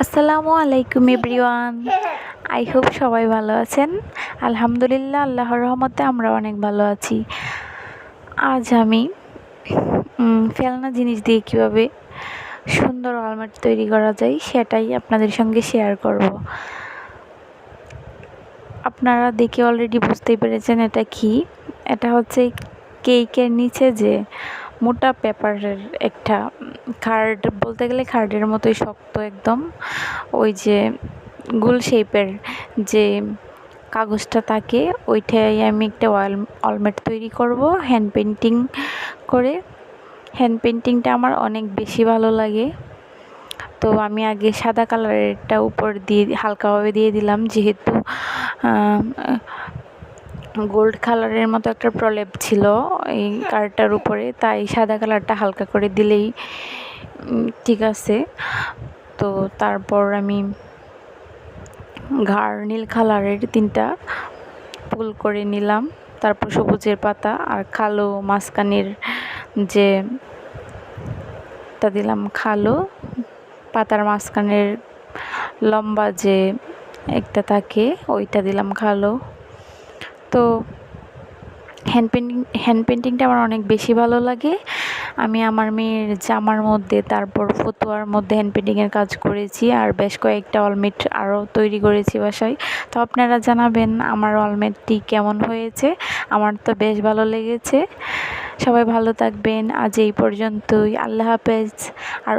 আসসালামু আলাইকুম everyone. I hope সবাই ভালো আছেন। আলহামদুলিল্লাহ, আল্লাহর রহমতে আমরা অনেক ভালো আছি। আজ আমি ফেলনা জিনিস দিয়ে কীভাবে সুন্দর আলমারি তৈরি করা যায় সেটাই আপনাদের সঙ্গে শেয়ার করব। আপনারা দেখে অলরেডি বুঝতেই পেরেছেন এটা কি। এটা হচ্ছে কেকের নিচে যে মোটা পেপারের একটা কার্ড, বলতে গেলে কার্ডের মতোই শক্ত একদম, ওই যে গোল শেপের যে কাগজটা থাকে ওইটাই আমি একটা অলমেট তৈরি করব হ্যান্ড পেন্টিং করে। হ্যান্ড পেন্টিংটা আমার অনেক বেশি ভালো লাগে। তো আমি আগে সাদা কালারেরটা উপর দিয়ে হালকাভাবে দিয়ে দিলাম, যেহেতু গোল্ড কালারের মতো একটা প্রলেপ ছিল এই কার্ডটার উপরে, তাই সাদা কালারটা হালকা করে দিলেই ঠিক আছে। তো তারপর আমি গাঢ় নীল কালারের 3টা ফুল করে নিলাম, তারপর সবুজের পাতা আর কালো মাঝখানের যে তা দিলাম, কালো পাতার মাঝখানের লম্বা যে একটা থাকে ওইটা দিলাম কালো। তো হ্যান্ড পেন্টিংটা আমার অনেক বেশি ভালো লাগে। আমি আমার মেয়ের জামার মধ্যে, তারপর ফতুয়ার মধ্যে হ্যান্ড পেন্টিংয়ের কাজ করেছি, আর বেশ কয়েকটা অলমেট আরও তৈরি করেছি বাসায়। তো আপনারা জানাবেন আমার অলমেটটি কেমন হয়েছে। আমার তো বেশ ভালো লেগেছে। সবাই ভালো থাকবেন। আজ এই পর্যন্তই। আল্লাহ হাফেজ। আর